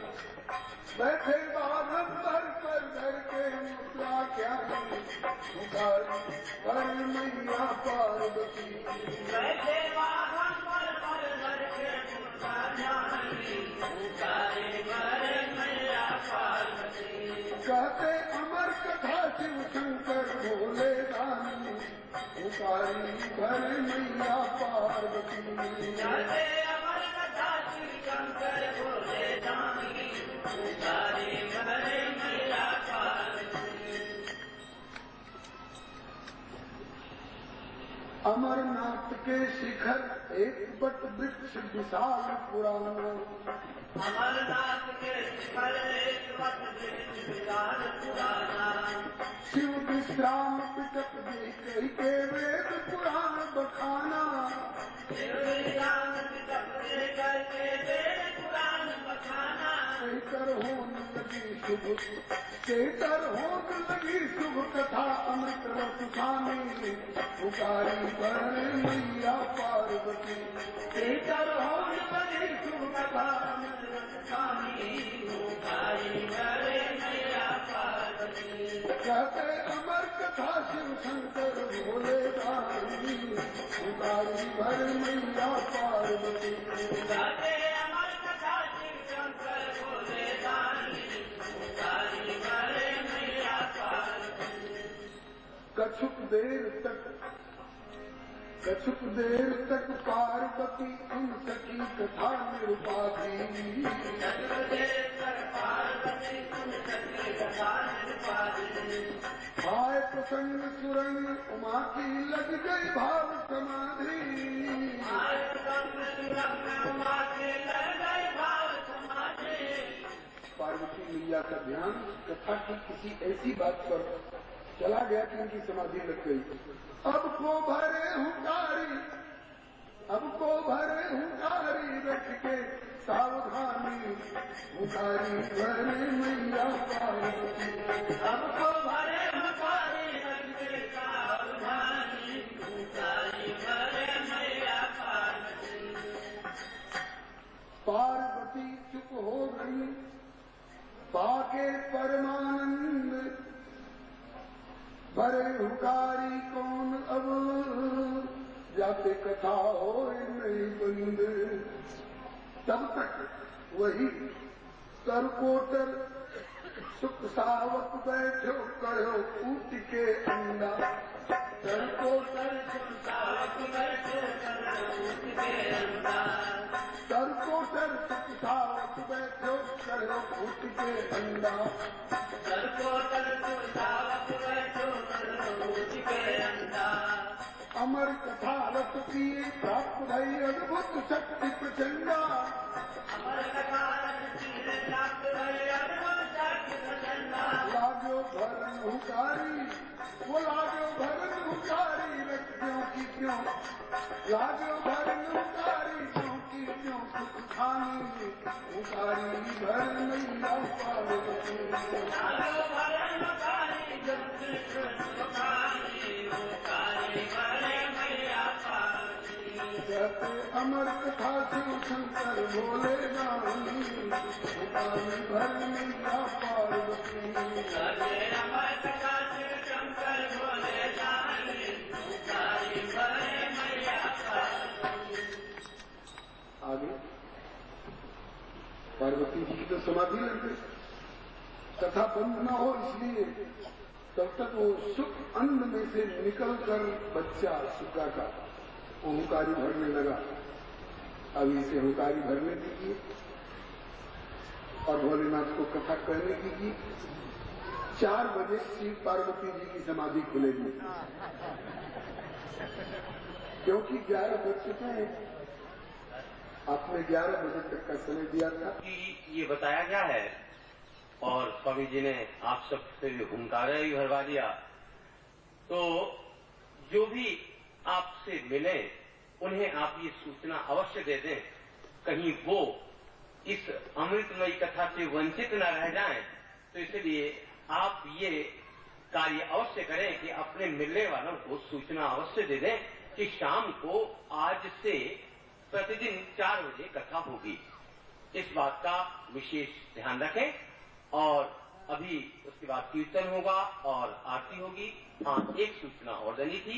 [SPEAKER 1] बैठे बाघंबर पर धर के मुद्रा क्या हुकारी भर मैया पार्वती।
[SPEAKER 3] बैठे बाघंबर पर धर के मुद्रा जानी, हुकारी भरे मैया पार्वती।
[SPEAKER 1] कहते अमर कथा शिव शंकर भोले दानी, हुकारी भर मैया पार्वती।
[SPEAKER 3] कहते अमर कथा शिव शंकर भोले दानी, हुकारी भरे मैया पार्वती।
[SPEAKER 1] अमरनाथ के शिखर एक बट वृक्ष विशाल पुराना।
[SPEAKER 3] अमरनाथ के शिखर एक बट वृक्ष विशाल पुराना।
[SPEAKER 1] शिव विश्राम पिटक दे के वेद पुराण बखाना।
[SPEAKER 3] शिव विश्राम पिटक दे के वेद पुराण बखाना।
[SPEAKER 1] कहकर होने लगी शुभ, कहकर होने लगी शुभ कथा अमृत रस खानी, हुकारी भरे मैया पार्वती।
[SPEAKER 3] कहकर होने लगी शुभ कथा अमृत रस खानी, हुकारी भरे मैया पार्वती।
[SPEAKER 1] कहते अमर कथा शिव शंकर भोले दानी, हुकारी भरे मैया पार्वती।
[SPEAKER 3] कहते अमर कथा शिव शंकर भोले दानी, हुकारी भरे मैया पार्वती।
[SPEAKER 1] कछुक देर तक पार्वती सुन सकी कथा निरुपाधी। हाय प्रसन्न सुरंग उमा की लग गई भाव समाधि। पार्वती मैया का ध्यान कथा की किसी ऐसी बात पर चला गया कि उनकी समाधि लग गई। अब को भरे हुकारी, अब को भरे हुकारी रख के सावधानी, हुकारी भरे मैया पार्वती।
[SPEAKER 3] अब को भरे हुकारी रख के सावधानी, हुकारी भरे मैया पार्वती।
[SPEAKER 1] पार्वती चुप हो गई पाके परमानंद, भरे हुकारी कौन अब जाते कथा हो नहीं बंद। तब तक वही तरकोटर सुख सावक बैठो करो ऊट के अंडा
[SPEAKER 3] तरको तर सुख सावक बैठो करो ऊट के अंडा
[SPEAKER 1] तरको तर सुख सावक बैठो करो ऊट के अंडा
[SPEAKER 3] तरको तर सुख सावक बैठो करो ऊट के अंडा
[SPEAKER 1] अमर कथा रस पिए प्राप्त भई अद्भुत शक्ति प्रचंडा
[SPEAKER 3] अमर कथा रस पिए प्राप्त भई अद्भुत शक्ति प्रचंडा
[SPEAKER 1] लागो भरन हुकारी वो लागो भरन हुकारी क्यों की क्यों लागो भरन हुकारी क्यों की क्यों सुख खानी हुकारी भर मैया पार्वती
[SPEAKER 3] लागो भरन हुकारी क्यों की क्यों सुख खानी हुकारी भर मैया पार्वती
[SPEAKER 1] कहते अमर कथा शिव शंकर भोले रानी हुकारी भर मैया पार्वती
[SPEAKER 3] कहते अमर कथा शिव शंकर भोले रानी हुकारी भर मैया पार्वती
[SPEAKER 1] आगे पार्वती जी की तो समाधि लग गई कथा बंद न हो इसलिए तब तक वो सुख अन्न में से निकलकर बच्चा सुगा का हुंकारी भरने लगा। अब इसे हुंकारी भरने दीजिए और भोलेनाथ को कथा कहने दीजिए। 4 बजे शिव पार्वती जी की समाधि खुलेगी क्योंकि 11 बज चुके हैं। आपने 11 बजे तक का समय दिया था
[SPEAKER 4] कि ये बताया गया है और स्वामी जी ने आप सब से हुंकारा ही भरवा दिया। तो जो भी आपसे मिले उन्हें आप ये सूचना अवश्य दे दें, कहीं वो इस अमृतमयी कथा से वंचित न रह जाएं। तो इसलिए आप ये कार्य अवश्य करें कि अपने मिलने वालों को सूचना अवश्य दे दें कि शाम को आज से प्रतिदिन 4 बजे कथा होगी। इस बात का विशेष ध्यान रखें। और अभी उसके बाद कीर्तन होगा और आरती होगी। हाँ, एक सूचना और देनी थी।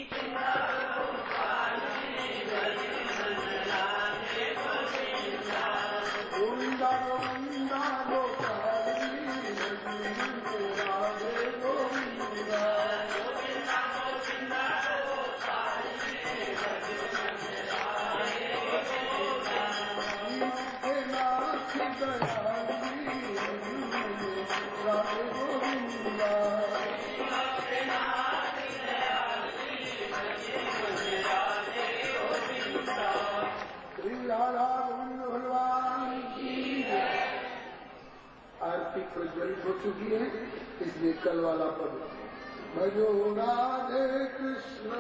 [SPEAKER 1] गोविंदा गोविंदा गोपाली राधे गोविंदा नाथ दयाली राधे गोविंदा श्री राधा गोविंद भगवान की आरती प्रज्वलित हो चुकी है, इसलिए कल वाला पद भजो राधे कृष्ण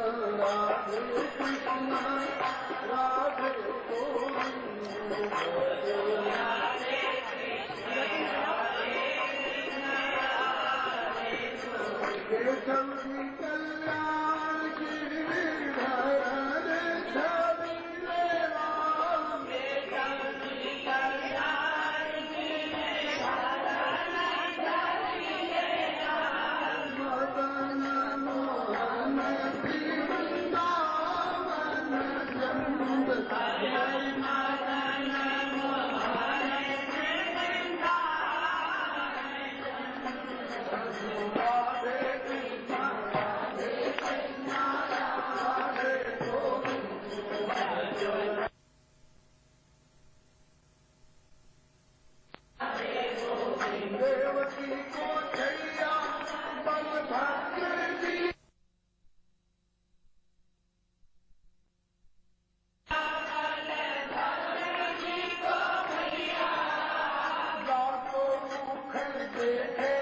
[SPEAKER 1] राधे कृष्ण राधे गोविंद भजो केशव की कल्याण गिरिधर छवि राम मदन मोहन वृंदावन चंद राधे कृष्ण राधे कृष्ण राधे गोविंद देवकी को छैया बलभद्र जी लाखों मुखर देखे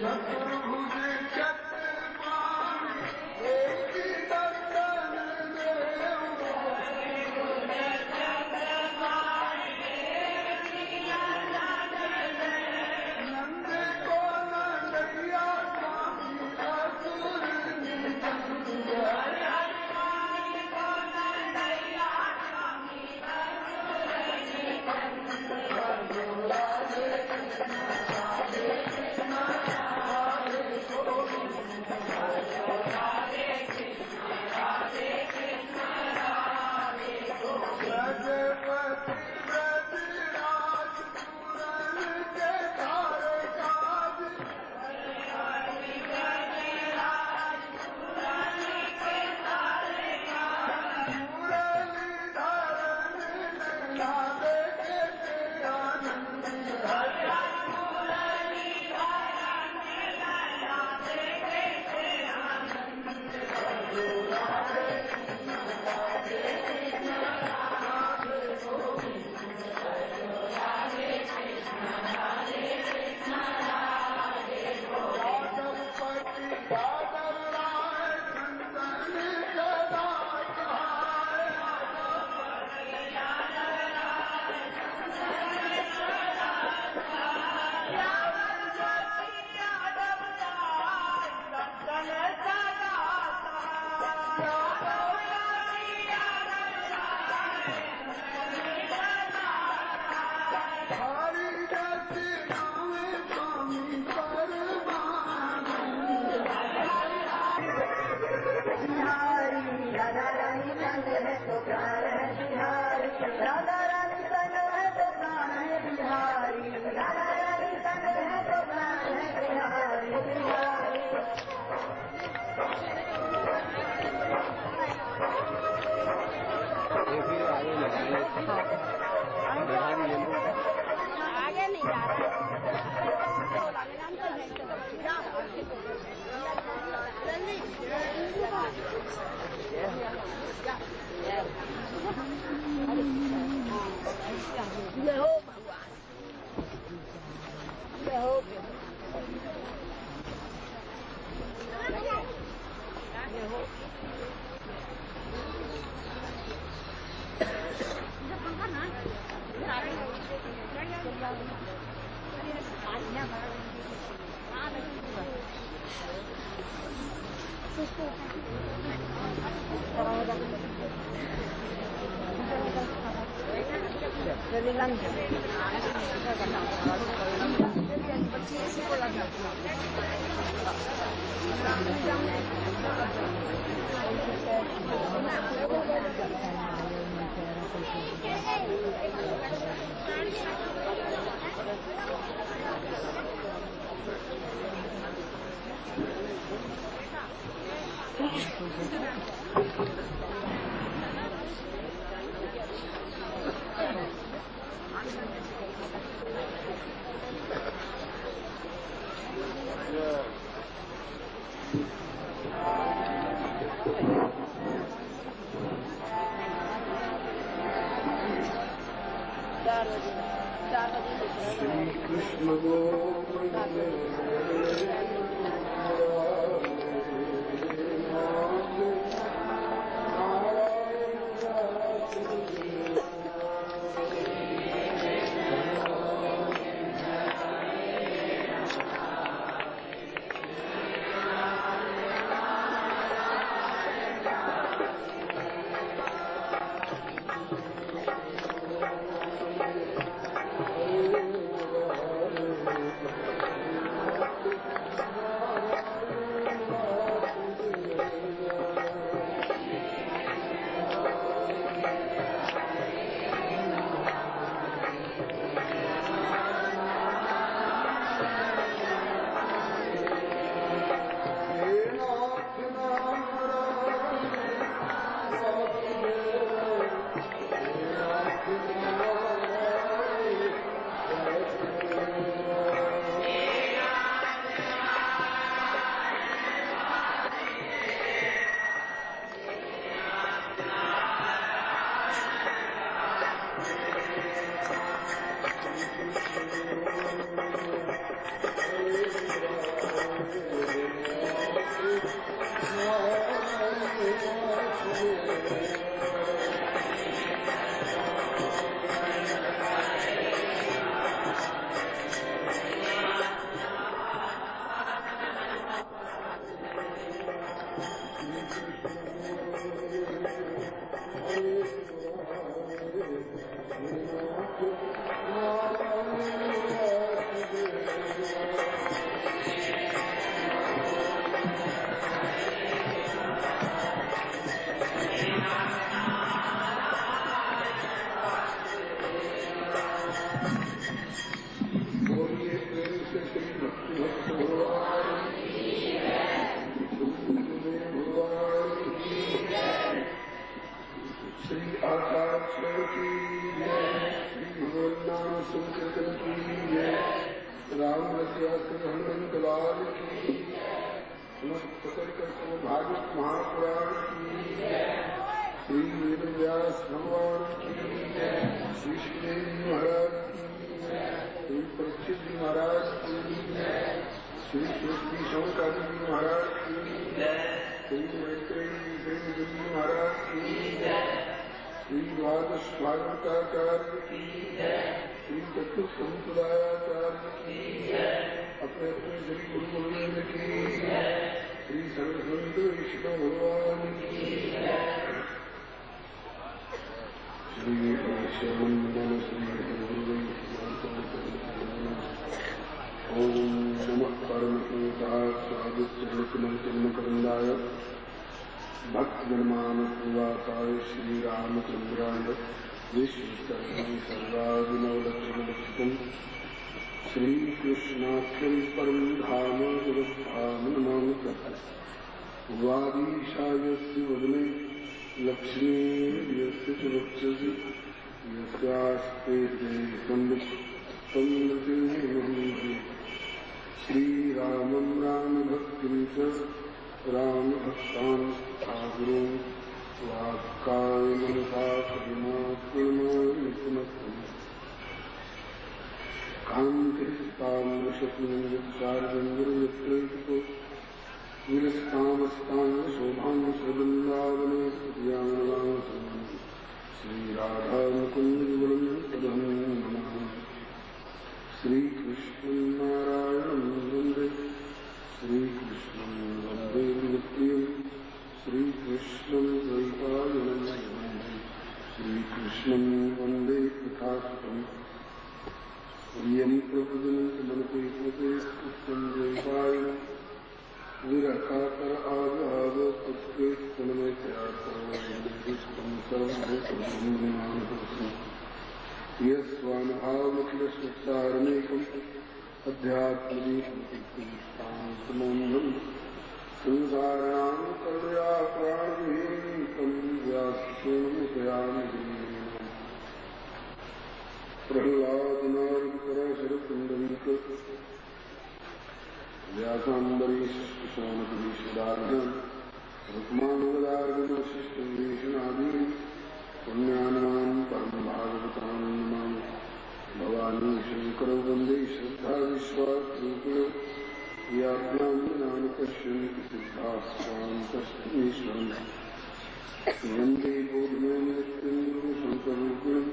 [SPEAKER 1] चतुर्भुज चक्रपाण एक दर्शन देव नंद को नंदैया स्वामी असुर निकंद
[SPEAKER 5] जय हो भगवान, जय हो
[SPEAKER 1] कृष्ण भागवत महापुराण की श्री वेद व्यास भगवान की श्री सुखदेव महाराज की श्री परीक्षित जी महाराज की श्री श्री शंकराचार्य जी महाराज की श्री मैत्रेयी जी महाराज की श्री द्वादश भागवताचार्य की श्री चतुर्थ संप्रदायाचार्य की अपने अपने श्री गुरु गोविंद की श्री सर्वसंत विष्णु भगवान की श्री श्रवण श्री ओम नमः परमपुरुषाय भक्तजनमानसनिवासाय श्रीरामचंद्राय विश्वसर्वादिनवलक्षणलक्षितम् श्रीकृष्णाख्यं परं धाम जगद्धाम नमामि तत् वागीशायस्य वदने लक्ष्मीर्यस्य च वक्षसि यस्यास्ते संवित्तं नृसिंहे श्रीरामं रामभक्तिं च राम भक्तान ठाकुरों वाक्काय मनसा कविना पूर्णमितमस्तु कांतिस्ताम्रशत्रुचार्यन्द्रयत्रेको विरस्तामस्तां शोभां सवृन्दावने श्रीराधामुकुन्दं तदहं नमामि श्रीकृष्णं नारायणं वन्दे श्रीकृष्णं वन्दे नित्यं श्रीकृष्णं द्वैपायनं श्रीकृष्णं वन्दे तथागतम् प्रियं प्रभुजनमनते कृते कृष्णं द्वैपायनं विरकातर आगाव पुत्रे तन्मय त्यागं सर्वभूतमानसं यस्वानुभावमखिलसंसारमेकम् अध्यात्मदीपमोन्दं संसाराणां करुणया प्राणविहीनं व्यासपूर्णमुपयामि प्रह्लादनादिपराशरकुण्डलिक व्यासाम्बरीशोनपुरीशदार्घ्यं रुक्मानुगदार्घ्यवशिष्टं देशनादीन् पुण्यानां परं भागवतां नमामि भवानी शङ्करौ वन्दे श्रद्धाविश्वासरूपिणो याज्ञां विनानि पश्यन्ति सिद्धाः स्वान्तमीश्वरम् वन्दे बोधनोन्नित्यं शङ्कररूपिणम्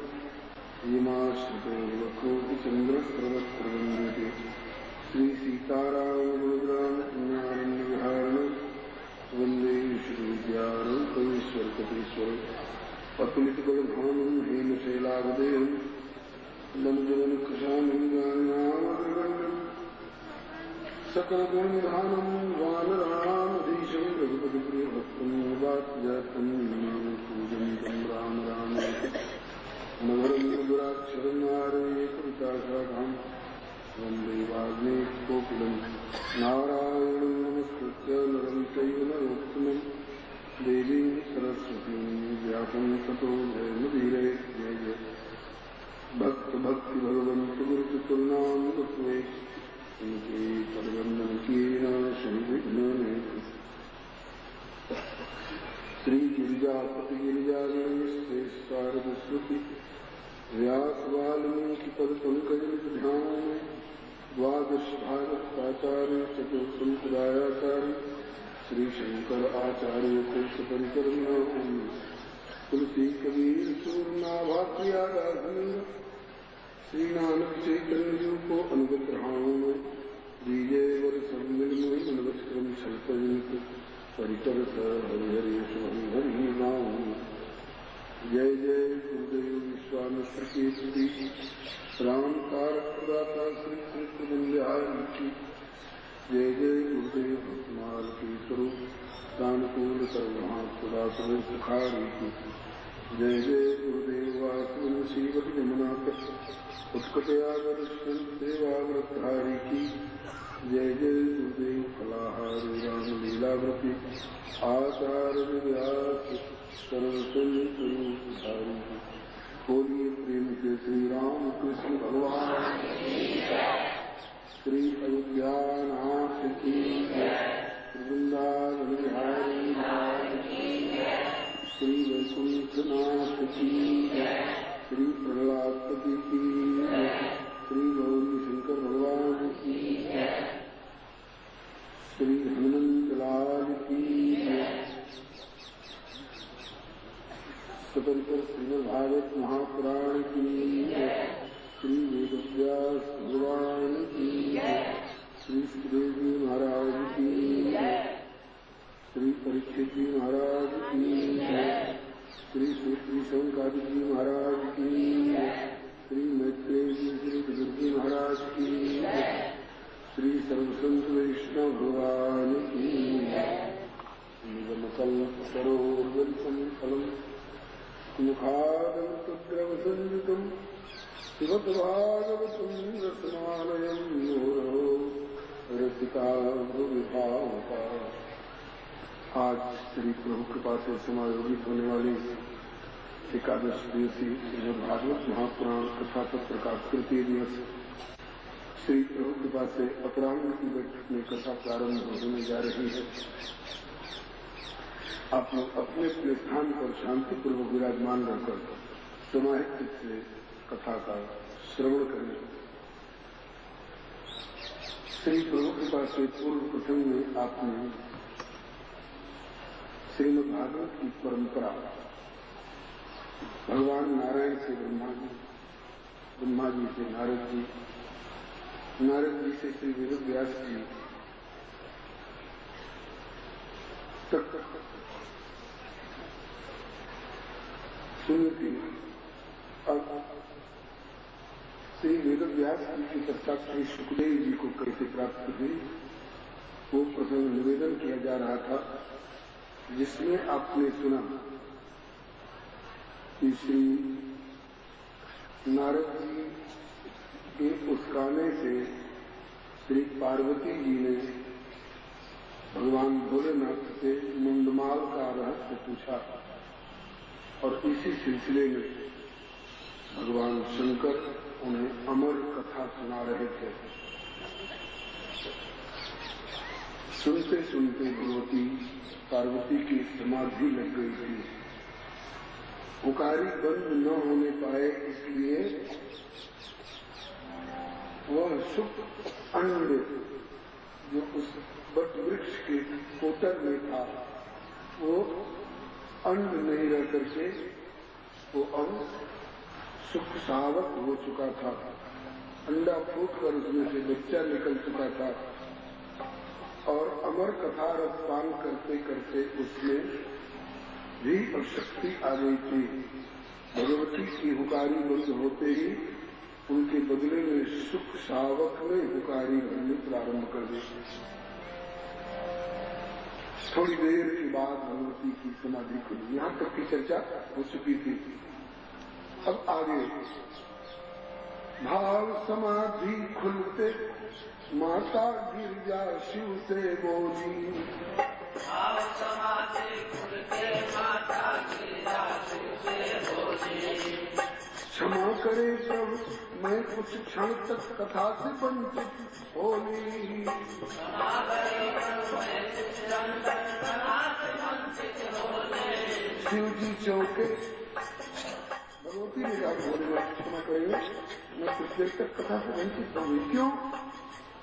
[SPEAKER 1] यमाश्रितो वक्रोऽपिचन्द्रस्रवस्त्रवन्दते श्रीसीतारामगुणग्रामपुण्यारण्यविहारणं वन्दे विष्णुविद्यारूपैश्वरकपीश्वरम् अतुलितबलधामं हेमशैलावदेहं लम्बजनकृशानं गान्नामग्रगण्यं सकलगुणनिधानं वानरामधीशं रघुपतिप्रियभक्तं वात्जातं पूजन्तं राम राम नगरं मधुराक्षरं आरुह्य कविताशाखां वन्दे वाल्मीकिकोकिलं नारायणं नमस्कृत्य नरं चैव नरोत्तमं देवीं सरस्वतीं व्यासं ततो जयमुदीरये जय जय भक्ति भगवन्त गुरुचतुर्णां तत्त्वे उनके परवन्दन किए शनिविघ्न श्री गिरिजापति गिरिजागणेश शारदस्वती व्यास वाल्मीकि पद पंकज ध्यान द्वादश भागवताचार्य चतुर्संप्रदायाचार्य श्री शंकर आचार्य को सपरिकर्मा तुलसी कबीर सूर्यनाभाग्याराधन श्री नानक चैतन्य जी को अनुगत रहाऊं दीजय वर सम्मिल में मनवस्क्रम शल्पजनित परिकर हरिहरेश हरि नाम जय जय गुरुदेव विश्वामित्र की स्तुति राम कारक प्रदाता श्री कृष्ण बंध्याय की जय जय गुरुदेव भक्तमाल की स्वरूप दानकूल सर्वहासुदासुर सुखारी की जय जय गुरुदेव वासुन श्रीवत यमुना उत्कटयागर देवाव्रतधारी की जय जय गुरुदेव फलाहारी राम लीलाव्रती आचार्य व्यास सर्वसंधारी बोलिए प्रेम के श्री राम कृष्ण भगवान श्री अयोध्यानाथ की वृंदावन बिहारी श्री वैकुंठनाथ की श्री प्रहलादपति की श्री गौरी शंकर भगवान की श्री हनुमंत लाल की स्वतंत्र श्रीमद्भागवत महापुराण की श्री वेदव्यास भगवान की श्री सुखदेव जी महाराज की श्री परीक्षित जी महाराज की श्री सूत्री शंकादि जी महाराज की श्री मैत्रेय जी श्री बुजुर्ग जी महाराज की श्री सर्वसंत वैष्णव भगवान की निगमकल्प सरोवरवलितं फलं मुखादन्तग्रवसंयुतं शिवद्भागवतं रसमालयं योरो रसिका भुविभावका। आज श्री प्रभु कृपा से समायोजित होने वाली एकादश दिवसीय श्रीमद्भागवत महापुराण कथा सत्र का तृतीय दिवस श्री प्रभु कृपा से अपराह्न की बैठक में कथा प्रारंभ होने जा रही है। आप लोग अपने अपने स्थान पर शांतिपूर्वक विराजमान रहकर समाहित से कथा का श्रवण करें। श्री प्रभु कृपा से पूर्व प्रसंग में आपने श्रीमद् भागवत की परंपरा भगवान नारायण से ब्रह्मा जी, ब्रह्मा जी से नारद जी, नारद जी से श्री वेद व्यास जी तक सुनी थी। अब श्री वेद व्यास जी की पश्चात श्री सुखदेव जी को कैसे प्राप्त हुई वो प्रसंग निवेदन किया जा रहा था, जिसमें आपने सुना कि श्री नारद जी के उसकाने से श्री पार्वती जी ने भगवान भोलेनाथ से मुंडमाल का रहस्य पूछा और इसी सिलसिले में भगवान शंकर उन्हें अमर कथा सुना रहे थे। सुनते सुनते भगवती पार्वती की समाधि लग गई थी। पुकारी बंद न होने पाए, इसलिए वह शुभ अंड जो उस बट वृक्ष के कोटर में था वो अंड नहीं रह करके वो अब सुख सावक हो चुका था। अंडा फूटकर उसमें से बच्चा निकल चुका था और अमर कथा रस पान करते करते उसमें भी अशक्ति आ गई थी। भगवती की हुकारी बंद होते ही उनके बदले में सुख सावक में हुकारी भरनी प्रारंभ कर दी। थोड़ी देर के बाद भगवती की समाधि खुली। यहाँ तक की चर्चा हो चुकी थी। अब आगे भाव समाधि खुलते माता गिरजा शिव से बोली।
[SPEAKER 3] भाव समाधि खुलते माता गिरजा शिव से बोली।
[SPEAKER 1] क्षमा करे प्रभु मैं कुछ क्षण तक कथा से वंचित होली।
[SPEAKER 3] क्षमा करे प्रभु मैं कुछ क्षण तक कथा से वंचित होली।
[SPEAKER 1] शिव जी चौके भगवती ने कहा भोलेनाथ क्षमा करेंगे मैं कुछ देर तक कथा से वंचित होंगी। क्यों?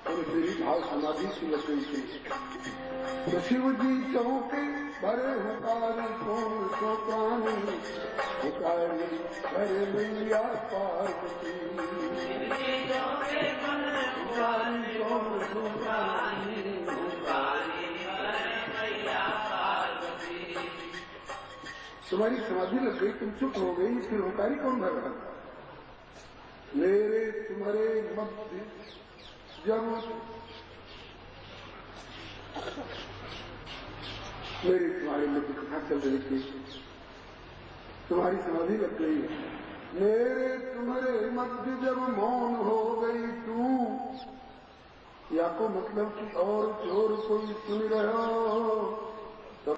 [SPEAKER 1] और मेरी भाव समाधि सी लग गई थी। तो शिव जी चौके भरे हुकारी कौन सो प्राणी हुकारी भरे मैया पार्वती। कौन सो प्राणी तुम्हारी समाधि लग गई, तुम चुप हो गई, फिर हुकारी कौन भर रहा? मेरे तुम्हारे मध्य जब मेरी तुम्हारे मध्य कथा चल रही थी, तुम्हारी समाधि लग गई। मेरे तुम्हारे मध्य जब मौन हो गई तू, या को मतलब कि और चोर कोई सुन रहे हो